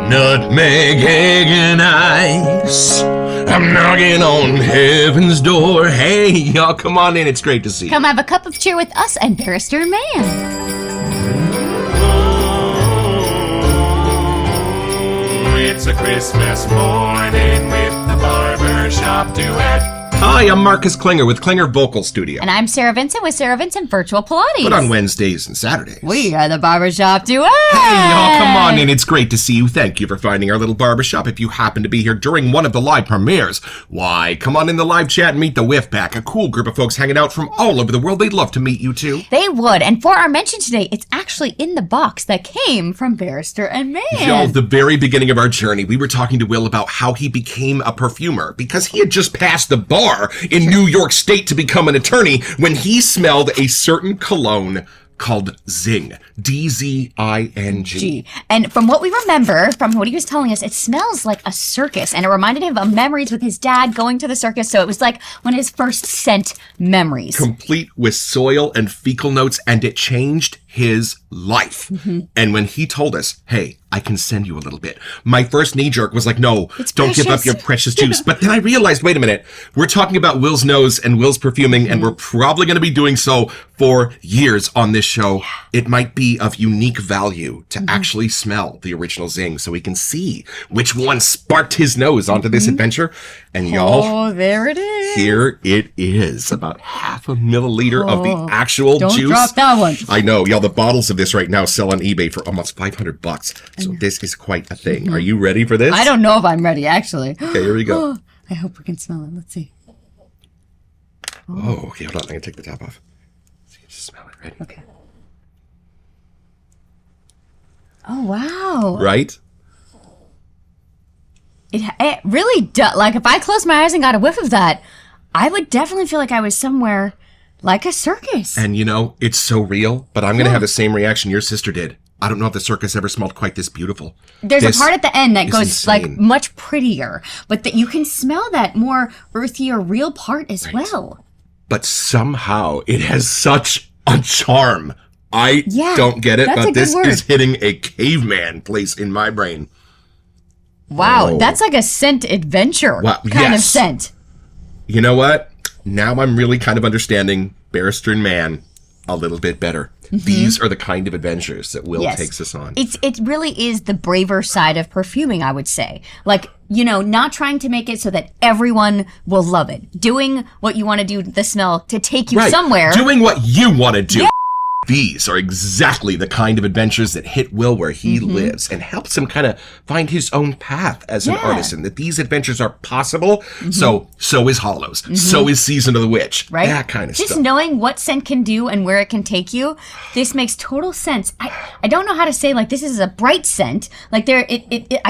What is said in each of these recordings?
Nutmeg, egg, and ice. I'm knocking on heaven's door. Hey, y'all, come on in. It's great to see you. Come have a cup of cheer with us and Barrister and Mann. It's a Christmas morning with the Barbershop Duet. Hi, I'm Marcus Klinger with Klinger Vocal Studio. And I'm Sarah Vincent with Sarah Vincent Virtual Pilates. But on Wednesdays and Saturdays. We are the Barbershop Duet. Hey, y'all, come on in. It's great to see you. Thank you for finding our little barbershop. If you happen to be here during one of the live premieres, why, come on in the live chat and meet the Whiff Pack, a cool group of folks hanging out from all over the world. They'd love to meet you, too. They would. And for our mention today, it's actually in the box that came from Barrister and Mann. Y'all, the very beginning of our journey, we were talking to Will about how he became a perfumer because he had just passed the bar in New York State to become an attorney when he smelled a certain cologne called Zing. D-Z-I-N-G. And from what we remember, from what he was telling us, it smells like a circus. And it reminded him of memories with his dad going to the circus. So it was like one of his first scent memories. Complete with soil and fecal notes, and it changed his life. Mm-hmm. And when he told us, hey, I can send you a little bit, my first knee jerk was like, no, don't give up your precious juice. But then I realized, wait a minute, we're talking about Will's nose and Will's perfuming, and we're probably going to be doing so for years on this show. Yeah. It might be of unique value to actually smell the original Zing so we can see which one sparked his nose onto this adventure. And y'all, there it is. Here it is, about half a milliliter of the actual juice. Don't drop that one. I know, y'all, the bottles of this right now sell on eBay for almost $500. So this is quite a thing. Are you ready for this? I don't know if I'm ready, actually. Okay, here we go. I hope we can smell it. Let's see. Oh, okay, hold on. I'm going to take the top off. So you can just smell it. Ready? Okay. Oh, wow. Right? It really does. Like, if I closed my eyes and got a whiff of that, I would definitely feel like I was somewhere like a circus. And, you know, it's so real, but I'm going to have the same reaction your sister did. I don't know if the circus ever smelled quite this beautiful. There's a part at the end that goes insane. like much prettier, but that you can smell that more earthy or real part as well. But somehow it has such a charm. I don't get it, but this is hitting a caveman place in my brain. Wow, that's like a scent adventure kind of scent. You know what? Now I'm really kind of understanding Barrister and Mann a little bit better. Mm-hmm. These are the kind of adventures that Will takes us on. It really is the braver side of perfuming, I would say. Like, you know, not trying to make it so that everyone will love it. Doing what you want to do to the smell to take you somewhere. Doing what you want to do. Yeah. These are exactly the kind of adventures that hit Will where he lives and helps him kind of find his own path as an artist, and that these adventures are possible. So is Hollows. So is Season of the Witch. Right? That kind of stuff. Just knowing what scent can do and where it can take you, this makes total sense. I don't know how to say, like, this is a bright scent. Like, I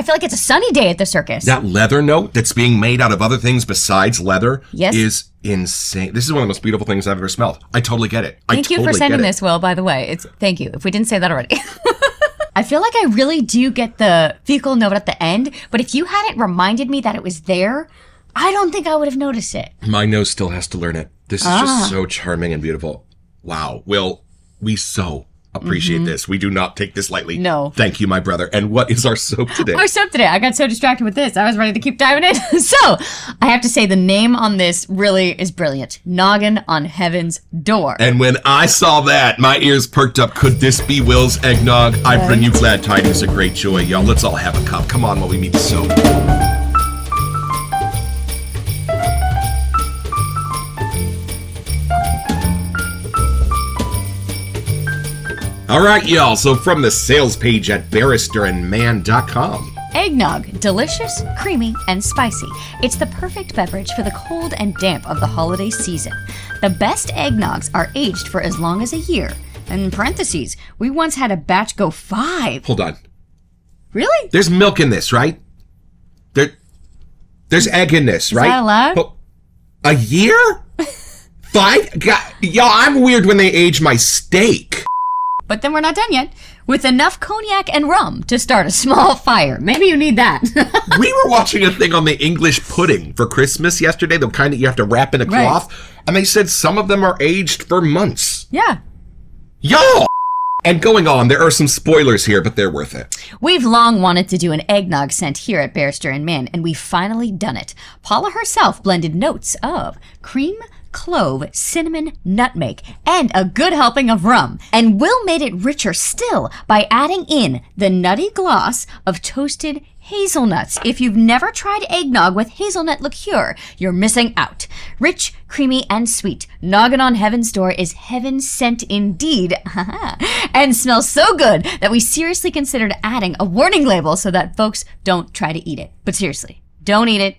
feel like it's a sunny day at the circus. That leather note that's being made out of other things besides leather is insane. This is one of the most beautiful things I've ever smelled. I totally get it. Thank you for sending this, Will, by the way. Thank you. If we didn't say that already. I feel like I really do get the fecal note at the end, but if you hadn't reminded me that it was there, I don't think I would have noticed it. My nose still has to learn it. This is just so charming and beautiful. Wow. Will, we so appreciate this. We do not take this lightly. No. Thank you, my brother. And what is our soap today? Our soap today. I got so distracted with this. I was ready to keep diving in. So, I have to say the name on this really is brilliant. Noggin on Heaven's Door. And when I saw that, my ears perked up. Could this be Will's eggnog? I bring you glad tidings of great joy, y'all. Let's all have a cup. Come on while we meet the soap. All right, y'all. So from the sales page at barristerandmann.com. Eggnog, delicious, creamy, and spicy. It's the perfect beverage for the cold and damp of the holiday season. The best eggnogs are aged for as long as a year. In parentheses, we once had a batch go 5. Hold on. Really? There's milk in this, right? There's egg in this, right? Is that allowed? A year? 5? God, y'all, I'm weird when they age my steak. But then we're not done yet. With enough cognac and rum to start a small fire. Maybe you need that. We were watching a thing on the English pudding for Christmas yesterday, the kind that you have to wrap in a cloth. And they said some of them are aged for months. Yeah. Y'all! And going on, there are some spoilers here, but they're worth it. We've long wanted to do an eggnog scent here at Barrister and Mann, and we've finally done it. Paula herself blended notes of cream, clove, cinnamon, nutmeg, and a good helping of rum. And Will made it richer still by adding in the nutty gloss of toasted hazelnuts. If you've never tried eggnog with hazelnut liqueur, you're missing out. Rich, creamy, and sweet, Noggin on Heaven's Door is heaven sent indeed. And smells so good that we seriously considered adding a warning label so that folks don't try to eat it. But seriously, don't eat it.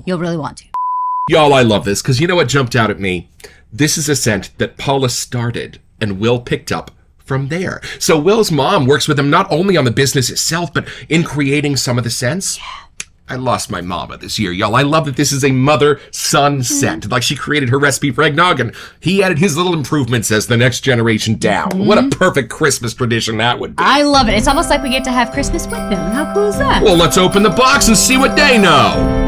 You'll really want to. Y'all, I love this, because you know what jumped out at me? This is a scent that Paula started and Will picked up from there. So Will's mom works with him not only on the business itself, but in creating some of the scents. Yeah. I lost my mama this year, y'all. I love that this is a mother-son scent. Like, she created her recipe for eggnog, and he added his little improvements as the next generation down. What a perfect Christmas tradition that would be. I love it. It's almost like we get to have Christmas with them. How cool is that? Well, let's open the box and see what they know.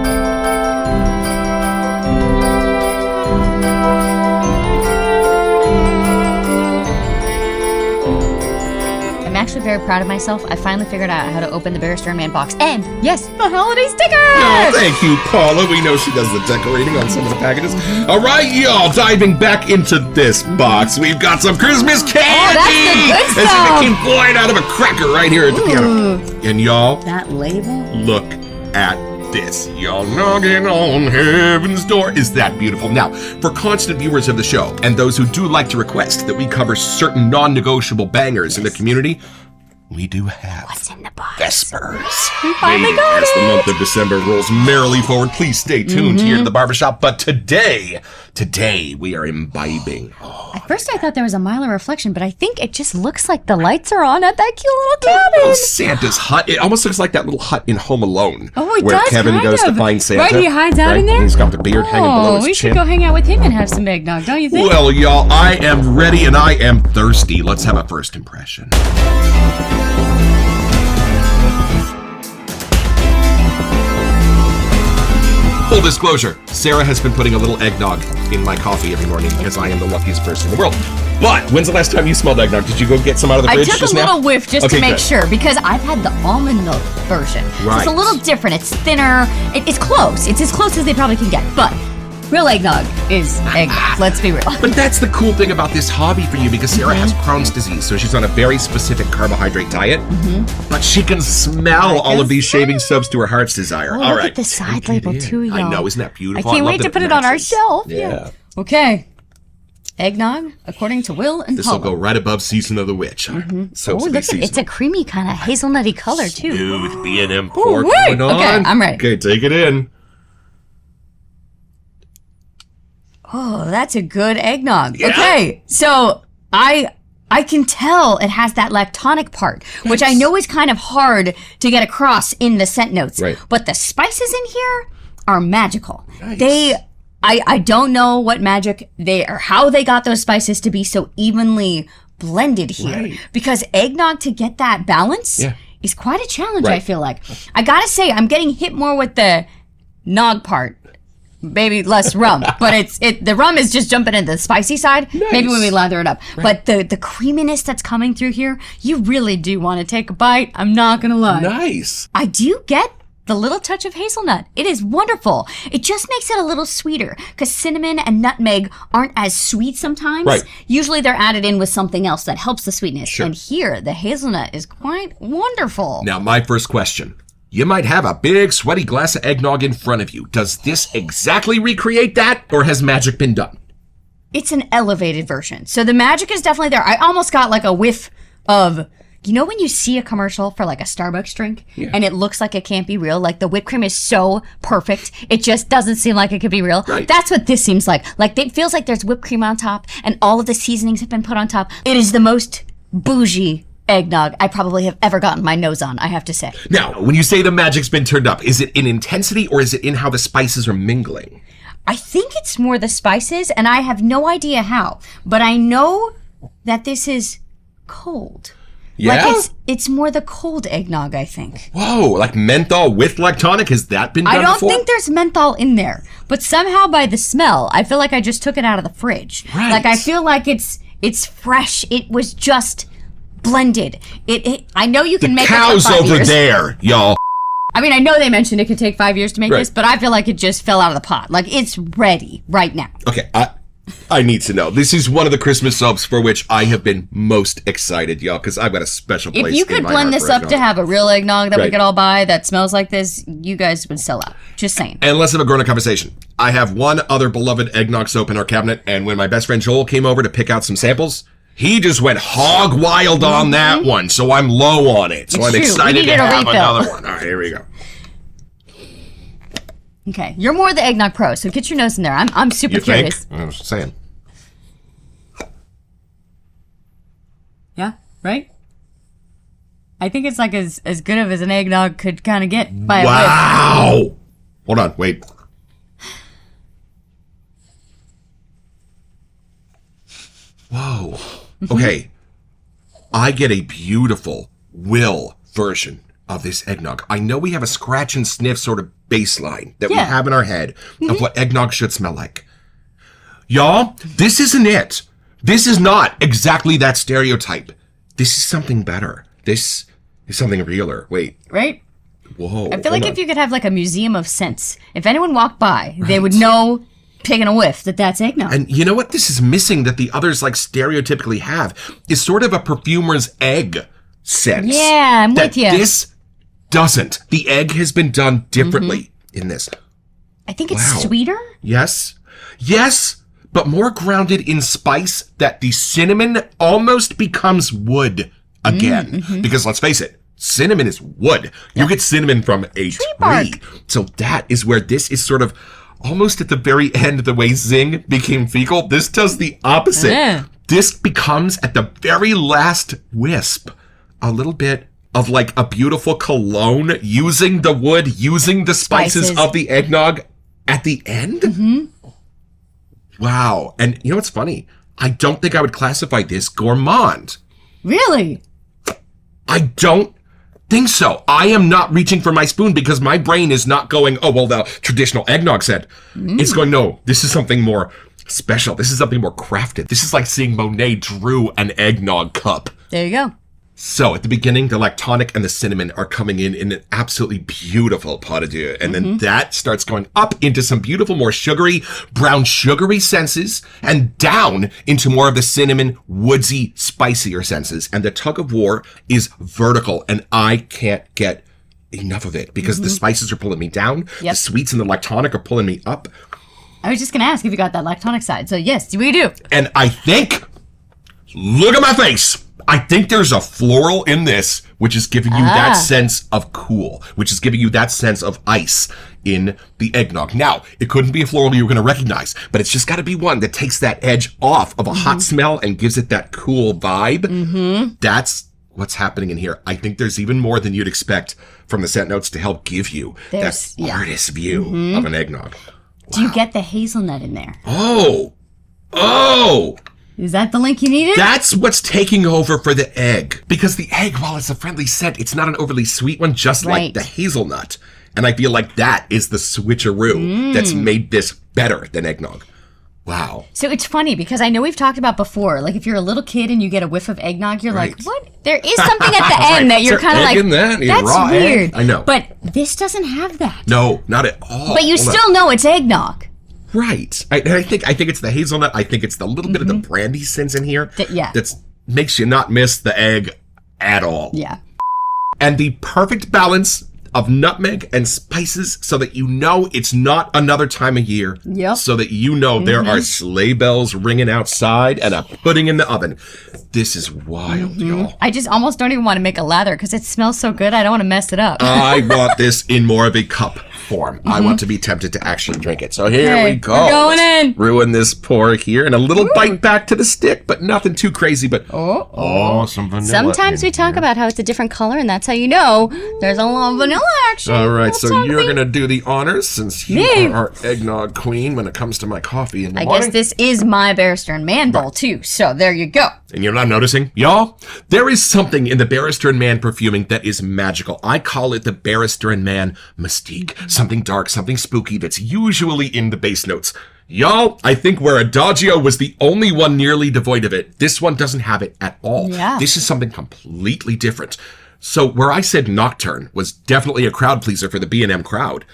I'm actually very proud of myself. I finally figured out how to open the Barrister and Mann box. And, yes, the holiday sticker! Oh, thank you, Paula. We know she does the decorating on some of the packages. All right, y'all, diving back into this box, we've got some Christmas candy! Oh, that's the good stuff! stuff! As if it came flying out of a cracker right here at the piano. And y'all, that label? Look at this. Y'all, Noggin on Heaven's Door. Is that beautiful? Now, for constant viewers of the show and those who do like to request that we cover certain non-negotiable bangers in the community, we do have what's in the box? Vespers. We finally got as it! the month of December rolls merrily forward, please stay tuned here to the Barbershop. But today we are imbibing. At first I thought there was a Milo reflection, but I think it just looks like the lights are on at that cute little cabin. Oh, Santa's hut. It almost looks like that little hut in Home Alone. Oh, it where does, Kevin kind goes of. to find Santa. Right, he hides out in there? And he's got the beard hanging below his we chin. should go hang out with him and have some eggnog, don't you think? Well, y'all, I am ready and I am thirsty. Let's have a first impression. Full disclosure, Sarah has been putting a little eggnog in my coffee every morning because I am the luckiest person in the world. But when's the last time you smelled eggnog? Did you go get some out of the fridge I took just a now? little whiff just to make good. sure, because I've had the almond milk version. Right. It's a little different. It's thinner. It's close. It's as close as they probably can get. But real eggnog is eggnog. Let's be real. But that's the cool thing about this hobby for you, because Sarah has Crohn's disease, so she's on a very specific carbohydrate diet. But she can smell all of these shaving subs to her heart's desire. Oh, all look right. at the side label too, y'all. I know, isn't that beautiful? I can't love wait that to put it it on our matches. shelf. Yeah. Okay. Eggnog, according to Will and This will Paula. go right above Season of the Witch. So Oh, look at it's a creamy kind of hazelnutty color too. Smooth B&M pour wait. going on. Okay, I'm ready. Okay, take it in. Oh, that's a good eggnog. Yeah. Okay, so I can tell it has that lactonic part, which I know is kind of hard to get across in the scent notes. Right. But the spices in here are magical. Nice. I don't know what magic they or how they got those spices to be so evenly blended here. Right. Because eggnog, to get that balance is quite a challenge, Right. I feel like. I gotta say, I'm getting hit more with the nog part. Maybe less rum, but the rum is just jumping into the spicy side. Nice. Maybe when we lather it up. But the creaminess that's coming through here, you really do want to take a bite. I'm not gonna lie. Nice. I do get the little touch of hazelnut. It is wonderful. It just makes it a little sweeter because cinnamon and nutmeg aren't as sweet sometimes. Right. Usually they're added in with something else that helps the sweetness. Sure. And here, the hazelnut is quite wonderful. Now, my first question. You might have a big, sweaty glass of eggnog in front of you. Does this exactly recreate that, or has magic been done? It's an elevated version. So the magic is definitely there. I almost got like a whiff of, you know when you see a commercial for like a Starbucks drink and it looks like it can't be real? Like the whipped cream is so perfect, it just doesn't seem like it could be real. Right. That's what this seems like. Like it feels like there's whipped cream on top and all of the seasonings have been put on top. It is the most bougie eggnog I probably have ever gotten my nose on, I have to say. Now, when you say the magic's been turned up, is it in intensity or is it in how the spices are mingling? I think it's more the spices, and I have no idea how, but I know that this is cold. Yeah? Like it's more the cold eggnog, I think. Whoa, like menthol with lactonic? Has that been done I don't before? think there's menthol in there, but somehow by the smell, I feel like I just took it out of the fridge. Right. Like I feel like it's fresh. It was just blended. I know you can make Cow's it for 5 over years. there, y'all. I mean, I know they mentioned it could take 5 years to make Right. this, but I feel like it just fell out of the pot. Like, it's ready right now. Okay, I need to know. This is one of the Christmas soaps for which I have been most excited, y'all, because I've got a special place. If you could blend this up to have a real eggnog that we could all buy that smells like this, you guys would sell out. Just saying. And let's have a grown-up conversation. I have one other beloved eggnog soap in our cabinet, and when my best friend Joel came over to pick out some samples, he just went hog wild on that one, so I'm low on it. So I'm excited to have another one. All right, here we go. Okay, you're more the eggnog pro, so get your nose in there. I'm super curious. I was saying. Yeah, right? I think it's like as good of as an eggnog could kind of get by a whiff. Wow! Hold on, wait. Whoa. Okay. I get a beautiful Will version of this eggnog. I know we have a scratch and sniff sort of baseline that we have in our head of what eggnog should smell like. Y'all, this isn't it. This is not exactly that stereotype. This is something better. This is something realer. Wait. Right? Whoa. I feel like if you could have like a museum of scents, if anyone walked by, they would know, taking a whiff, that's eggnog. And you know what this is missing that the others like stereotypically have is sort of a perfumer's egg sense. Yeah, I'm with you. This doesn't. The egg has been done differently in this. I think it's sweeter. Yes. Yes, but more grounded in spice that the cinnamon almost becomes wood again. Because let's face it, cinnamon is wood. You get cinnamon from a tree. bark. So that is where this is sort of almost at the very end, the way Zing became fecal. This does the opposite. Yeah. This becomes at the very last wisp a little bit of like a beautiful cologne using the wood, using the spices of the eggnog at the end. Wow. And you know what's funny? I don't think I would classify this gourmand. Really? I don't think so. I am not reaching for my spoon because my brain is not going, oh, well, the traditional eggnog scent. It's going, no, this is something more special. This is something more crafted. This is like seeing Monet drew an eggnog cup. There you go. So at the beginning, the lactonic and the cinnamon are coming in an absolutely beautiful pas de deux. And then that starts going up into some beautiful, more sugary, brown sugary senses and down into more of the cinnamon, woodsy, spicier senses. And the tug of war is vertical and I can't get enough of it because the spices are pulling me down. The sweets and the lactonic are pulling me up. I was just going to ask if you got that lactonic side. So yes, we do. And I think, look at my face. I think there's a floral in this, which is giving you that sense of cool, which is giving you that sense of ice in the eggnog. Now, it couldn't be a floral you're going to recognize, but it's just got to be one that takes that edge off of a hot smell and gives it that cool vibe. That's what's happening in here. I think there's even more than you'd expect from the scent notes to help give you that artist view of an eggnog. Do you get the hazelnut in there? Oh! Is that the link you needed? That's what's taking over for the egg. Because the egg, while it's a friendly scent, it's not an overly sweet one, just like the hazelnut. And I feel like that is the switcheroo that's made this better than eggnog. Wow. So it's funny because I know we've talked about before, like if you're a little kid and you get a whiff of eggnog, you're like, what? There is something at the end that you're kind of like, that's weird. I know. But this doesn't have that. No, not at all. But you still know it's eggnog. Right. I think it's the hazelnut. I think it's the little bit of the brandy sense in here. That's makes you not miss the egg at all. Yeah. And the perfect balance of nutmeg and spices so that you know it's not another time of year. Yep. So that you know there are sleigh bells ringing outside and a pudding in the oven. This is wild, y'all. I just almost don't even want to make a lather because it smells so good. I don't want to mess it up. I want this in more of a cup form. I want to be tempted to actually drink it. So here we go. We're going in. Ruin this pour here and a little bite back to the stick, but nothing too crazy. But some vanilla. Sometimes we talk about how it's a different color, and that's how you know there's a lot of vanilla action. All right, so you're going to do the honors since you are our eggnog queen when it comes to my coffee in the morning. I guess this is my Barrister and Mann bowl, too, so there you go. And you're not noticing? Y'all, there is something in the Barrister and Mann perfuming that is magical. I call it the Barrister and Mann mystique. Something dark, something spooky that's usually in the base notes. Y'all, I think where Adagio was the only one nearly devoid of it, this one doesn't have it at all. Yeah. This is something completely different. So where I said Nocturne was definitely a crowd pleaser for the B&M crowd,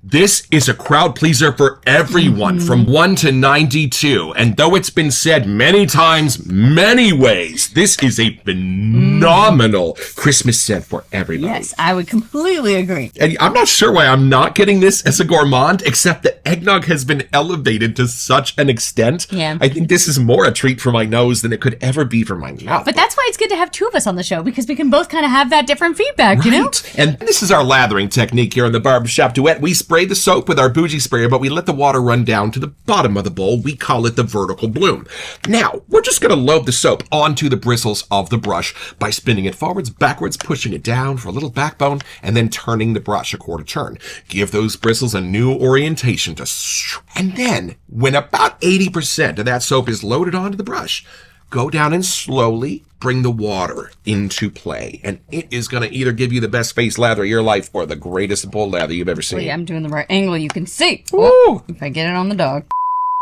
this is a crowd pleaser for everyone from 1 to 92. And though it's been said many times, many ways, this is a phenomenal Christmas scent for everybody. Yes, I would completely agree. And I'm not sure why I'm not getting this as a gourmand, except that eggnog has been elevated to such an extent. Yeah. I think this is more a treat for my nose than it could ever be for my mouth. But that's why it's good to have two of us on the show, because we can both kind of have that different feedback, you know? And this is our lathering technique here in the Barbershop Duet. We spray the soap with our bougie sprayer, but we let the water run down to the bottom of the bowl. We call it the vertical bloom. Now, we're just going to load the soap onto the bristles of the brush by spinning it forwards, backwards, pushing it down for a little backbone, and then turning the brush a quarter turn. Give those bristles a new orientation and then, when about 80% of that soap is loaded onto the brush, go down and slowly bring the water into play. And it is going to either give you the best face lather of your life or the greatest bull lather you've ever seen. Wait, I'm doing the right angle, you can see. Woo! Oh, if I get it on the dog.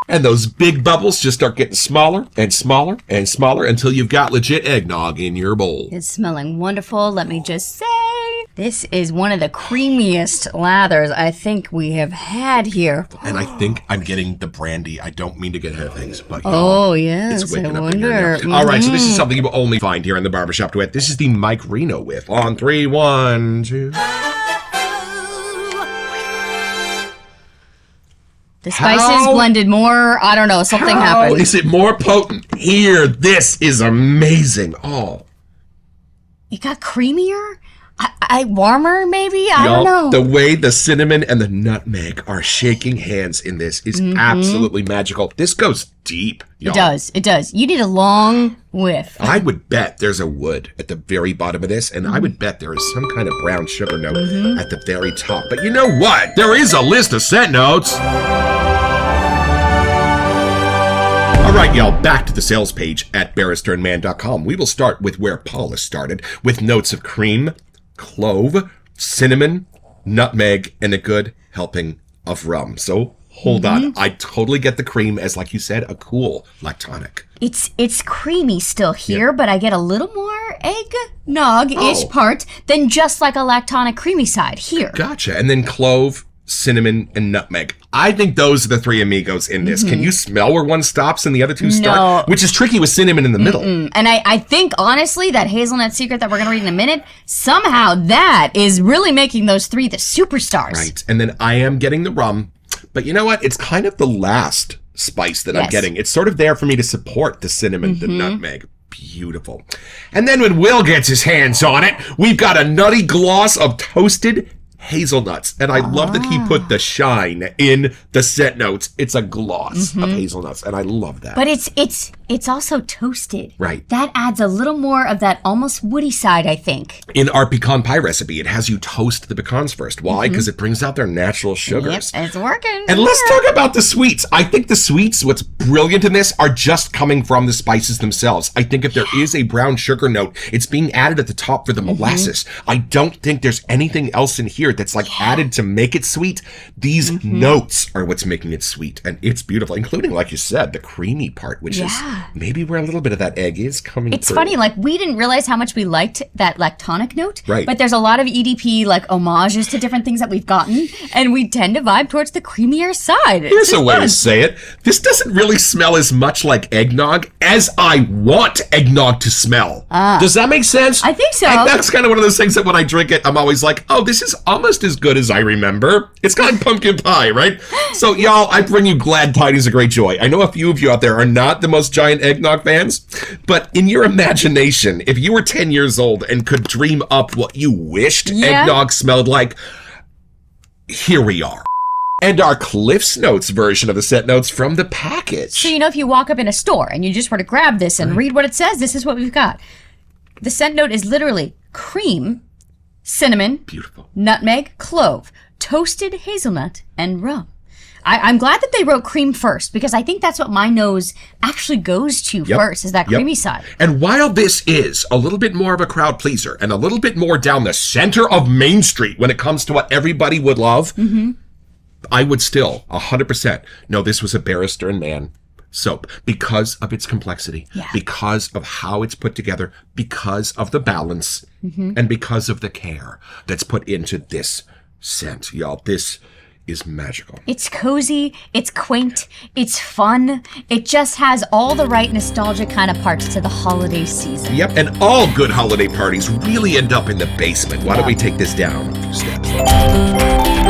And those big bubbles just start getting smaller and smaller and smaller until you've got legit eggnog in your bowl. It's smelling wonderful, let me just say. This is one of the creamiest lathers I think we have had here. And I think I'm getting the brandy. I don't mean to get ahead of things, but oh, yes, it's waking I up in here wonder. now. All right, so this is something you will only find here in the Barbershop Duet. This is the Mike Reno whiff. On 3, 1, 2. The spices blended more. I don't know. Something happened. How is it more potent? Here, this is amazing. Oh. It got creamier? Warmer, maybe? I don't know. The way the cinnamon and the nutmeg are shaking hands in this is absolutely magical. This goes deep, y'all. It does. You need a long whiff. I would bet there's a wood at the very bottom of this, and I would bet there is some kind of brown sugar note at the very top. But you know what? There is a list of scent notes. All right, y'all, back to the sales page at barristerandmann.com. We will start with where Paula started, with notes of cream, clove, cinnamon, nutmeg, and a good helping of rum. So hold on. I totally get the cream as, like you said, a cool lactonic. It's creamy still here, but I get a little more eggnog-ish part than just like a lactonic creamy side here. Gotcha. And then clove, cinnamon, and nutmeg. I think those are the three amigos in this. Can you smell where one stops and the other two start? No. Which is tricky with cinnamon in the middle. And I think, honestly, that hazelnut secret that we're going to read in a minute, somehow that is really making those three the superstars. Right. And then I am getting the rum. But you know what? It's kind of the last spice that I'm getting. It's sort of there for me to support the cinnamon, the nutmeg. Beautiful. And then when Will gets his hands on it, we've got a nutty gloss of toasted hazelnuts. And I love that he put the shine in the scent notes. It's a gloss of hazelnuts, and I love that. But it's also toasted. Right. That adds a little more of that almost woody side, I think. In our pecan pie recipe, it has you toast the pecans first. Why? Because it brings out their natural sugars. Yep, it's working. And let's talk about the sweets. I think the sweets, what's brilliant in this, are just coming from the spices themselves. I think if there is a brown sugar note, it's being added at the top for the molasses. I don't think there's anything else in here that's like added to make it sweet. These notes are what's making it sweet, and it's beautiful, including, like you said, the creamy part, which is maybe where a little bit of that egg is coming It's through. funny, like we didn't realize how much we liked that lactonic note. Right. But there's a lot of EDP like homages to different things that we've gotten, and we tend to vibe towards the creamier side. Here's a way to say it. This doesn't really smell as much like eggnog as I want eggnog to smell. Does that make sense? I think so. And that's kind of one of those things that when I drink it, I'm always like, oh, this is almost as good as I remember. It's kind of pumpkin pie, right? So, y'all, I bring you glad tidings of great joy. I know a few of you out there are not the most giant eggnog fans, but in your imagination, if you were 10 years old and could dream up what you wished eggnog smelled like, here we are. And our Cliff's Notes version of the set notes from the package. So, if you walk up in a store and you just were to grab this and read what it says, this is what we've got. The scent note is literally cream, cinnamon, Beautiful. nutmeg, clove, toasted hazelnut, and rum. I'm glad that they wrote cream first, because I think that's what my nose actually goes to first, is that creamy side. And while this is a little bit more of a crowd pleaser and a little bit more down the center of Main Street when it comes to what everybody would love, I would still 100% know this was a Barrister and Mann soap because of its complexity, because of how it's put together, because of the balance, and because of the care that's put into this scent. Y'all, this is magical. It's cozy, it's quaint, it's fun. It just has all the right nostalgia kind of parts to the holiday season. Yep, and all good holiday parties really end up in the basement. Why don't we take this down a few steps?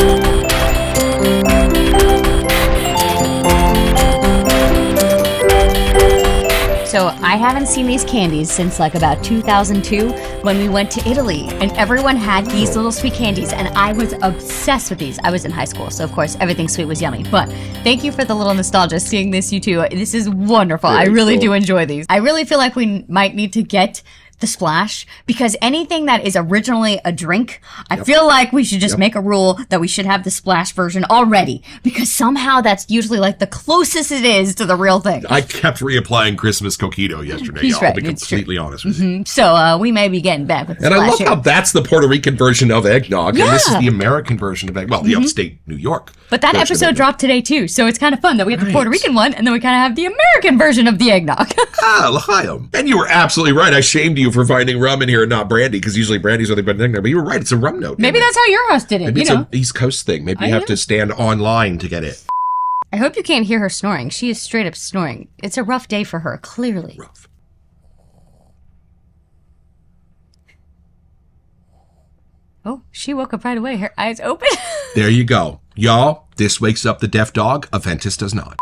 So I haven't seen these candies since like about 2002 when we went to Italy, and everyone had these little sweet candies, and I was obsessed with these. I was in high school, so of course everything sweet was yummy. But thank you for the little nostalgia, seeing this, you two. This is wonderful. I really do enjoy these. I really feel like we might need to get the splash, because anything that is originally a drink, I feel like we should just make a rule that we should have the splash version already, because somehow that's usually like the closest it is to the real thing. I kept reapplying Christmas coquito yesterday, He's y'all, right, to be completely honest with you. So we may be getting back with the And splash I love here. how that's the Puerto Rican version of eggnog, and this is the American version of eggnog. Well, the upstate New York. But that version of episode eggnog. dropped today too, so it's kind of fun that we have the Puerto Rican one, and then we kind of have the American version of the eggnog. L'chaim. And you were absolutely right. I shamed you for finding rum in here and not brandy, because usually brandy's what they've been eggnog. But you were right. It's a rum note. Maybe that's how your house did it. Maybe you it's know. an East Coast thing. Maybe you have to stand online to get it. I hope you can't hear her snoring. She is straight up snoring. It's a rough day for her, clearly. Rough. Oh, she woke up right away. Her eyes open. There you go. Y'all, this wakes up the deaf dog. Aventus does not.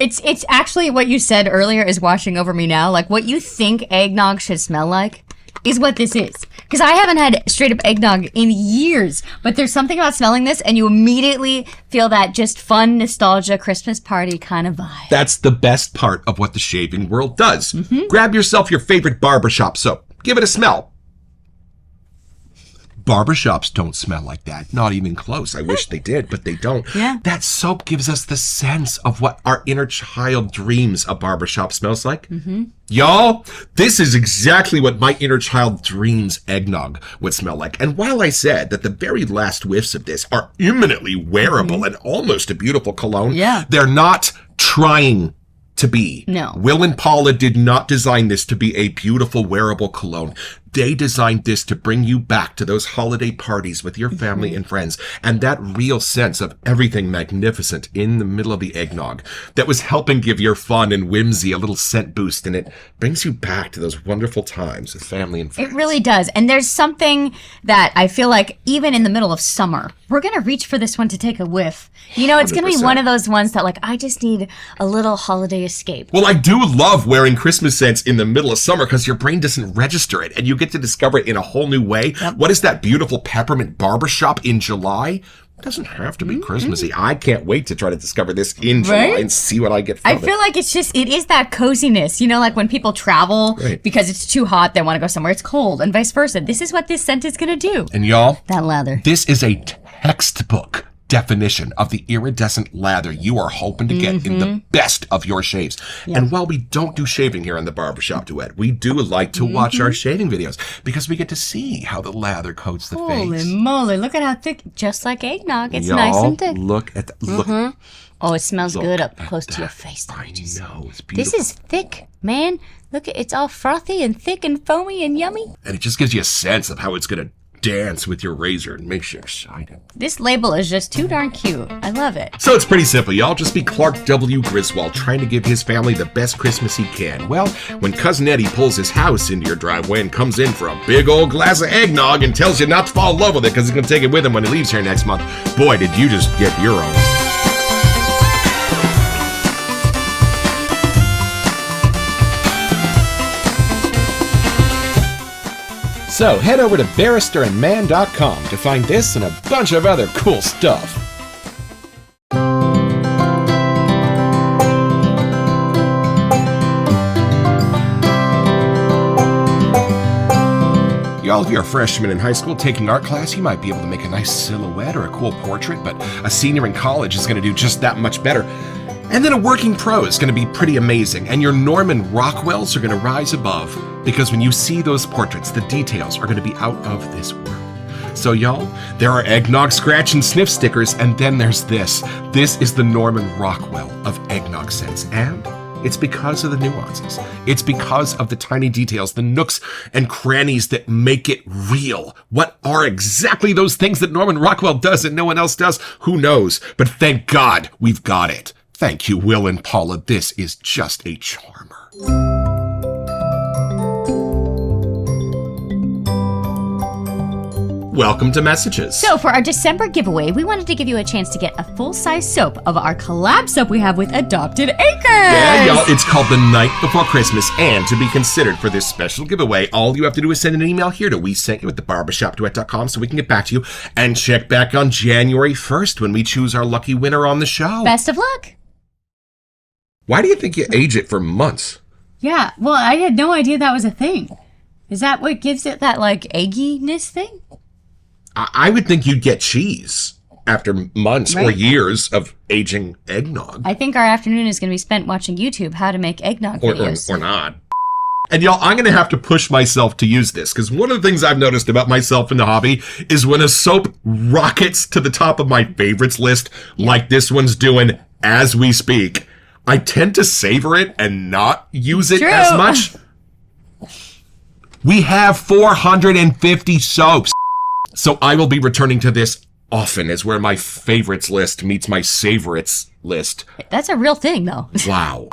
It's actually what you said earlier is washing over me now. Like, what you think eggnog should smell like is what this is. Because I haven't had straight up eggnog in years, but there's something about smelling this and you immediately feel that just fun nostalgia Christmas party kind of vibe. That's the best part of what the shaving world does. Grab yourself your favorite barbershop soap. Give it a smell. Barbershops don't smell like that. Not even close. I wish they did, but they don't. Yeah. That soap gives us the sense of what our inner child dreams a barbershop smells like. Y'all, this is exactly what my inner child dreams eggnog would smell like. And while I said that the very last whiffs of this are imminently wearable and almost a beautiful cologne, they're not trying to be. No. Will and Paula did not design this to be a beautiful wearable cologne. They designed this to bring you back to those holiday parties with your family and friends, and that real sense of everything magnificent in the middle of the eggnog that was helping give your fun and whimsy a little scent boost, and it brings you back to those wonderful times with family and friends. It really does. And there's something that I feel like even in the middle of summer, we're going to reach for this one to take a whiff. You know, it's going to be 100%. one of those ones that like, I just need a little holiday escape. Well, I do love wearing Christmas scents in the middle of summer because your brain doesn't register it and you get to discover it in a whole new way. What is that beautiful peppermint barbershop in July? It doesn't have to be Christmassy. I can't wait to try to discover this in July and see what I get from I it. feel like it is that coziness. You know, like when people travel because it's too hot, they want to go somewhere it's cold, and vice versa. This is what this scent is going to do. And y'all, That lather. this is a textbook definition of the iridescent lather you are hoping to get in the best of your shaves. And while we don't do shaving here on the Barbershop Duet, we do like to watch our shaving videos because we get to see how the lather coats the Holy face. moly, look at how thick, just like eggnog. It's Y'all, nice and thick. look at that. Look, Oh, it smells good up at close to your that. face. I know, it's beautiful. This is thick, man. Look, it's all frothy and thick and foamy and yummy. And it just gives you a sense of how it's going to dance with your razor and makes you excited. This label is just too darn cute. I love it. So it's pretty simple, y'all. Just be Clark W. Griswold trying to give his family the best Christmas he can. Well, when Cousin Eddie pulls his house into your driveway and comes in for a big old glass of eggnog and tells you not to fall in love with it because he's going to take it with him when he leaves here next month, boy, did you just get your own. So head over to barristerandmann.com to find this and a bunch of other cool stuff. Y'all, if you're a freshman in high school taking art class, you might be able to make a nice silhouette or a cool portrait, but a senior in college is going to do just that much better. And then a working pro is going to be pretty amazing, and your Norman Rockwells are going to rise above, because when you see those portraits, the details are going to be out of this world. So y'all, there are eggnog scratch and sniff stickers, and then there's this. This is the Norman Rockwell of eggnog scents, and it's because of the nuances. It's because of the tiny details, the nooks and crannies that make it real. What are exactly those things that Norman Rockwell does and no one else does? Who knows? But thank God we've got it. Thank you, Will and Paula. This is just a charmer. Welcome to Messages. So for our December giveaway, we wanted to give you a chance to get a full-size soap of our collab soap we have with Adopted Acres. Yeah, y'all, it's called The Night Before Christmas, and to be considered for this special giveaway, all you have to do is send an email here to WeSentYou at thebarbershopduet.com so we can get back to you, and check back on January 1st when we choose our lucky winner on the show. Best of luck. Why do you think you age it for months? Yeah, well, I had no idea that was a thing. Is that what gives it that, like, egginess thing? I would think you'd get cheese after months or years of aging eggnog. I think our afternoon is going to be spent watching YouTube how to make eggnog videos. Or not. And y'all, I'm going to have to push myself to use this, because one of the things I've noticed about myself in the hobby is when a soap rockets to the top of my favorites list, like this one's doing as we speak, I tend to savor it and not use it as much. We have 450 soaps. So I will be returning to this often as where my favorites list meets my savorites list. That's a real thing, though. Wow.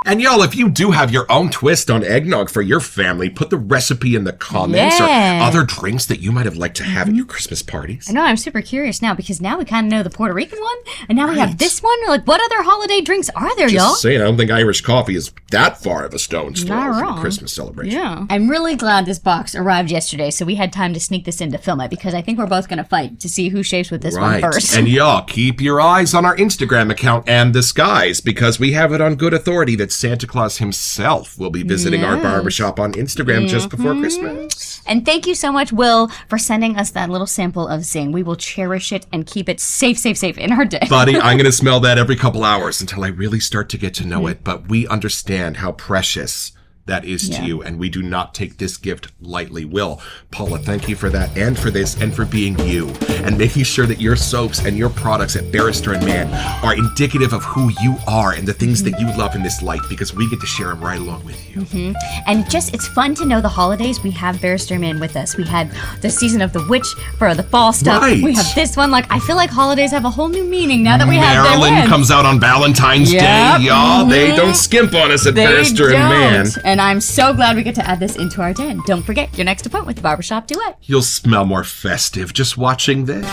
And y'all, if you do have your own twist on eggnog for your family, put the recipe in the comments or other drinks that you might have liked to have at your Christmas parties. I know, I'm super curious now because now we kind of know the Puerto Rican one, and now we have this one. Like, what other holiday drinks are there, y'all? Just saying, I don't think Irish coffee is that far of a stone's throw Not from wrong. a Christmas celebration. Yeah. I'm really glad this box arrived yesterday, so we had time to sneak this in to film it, because I think we're both going to fight to see who shaves with this one first. And y'all, keep your eyes on our Instagram account and the skies, because we have it on good authority that Santa Claus himself will be visiting our barbershop on Instagram just before Christmas. And thank you so much, Will, for sending us that little sample of Zing. We will cherish it and keep it safe in our day. Buddy, I'm going to smell that every couple hours until I really start to get to know it. But we understand how precious that is to you, and we do not take this gift lightly. Will, Paula, thank you for that, and for this, and for being you, and making sure that your soaps and your products at Barrister and Mann are indicative of who you are and the things that you love in this life, because we get to share them right along with you. And it's fun to know the holidays. We have Barrister and Mann with us. We had the season of the witch for the fall stuff. Right. We have this one. Like, I feel like holidays have a whole new meaning now that we have their Maryland wins. comes out on Valentine's Day, y'all. They don't skimp on us at Barrister and Mann. And I'm so glad we get to add this into our den. Don't forget your next appointment with the Barbershop Duet. You'll smell more festive just watching this.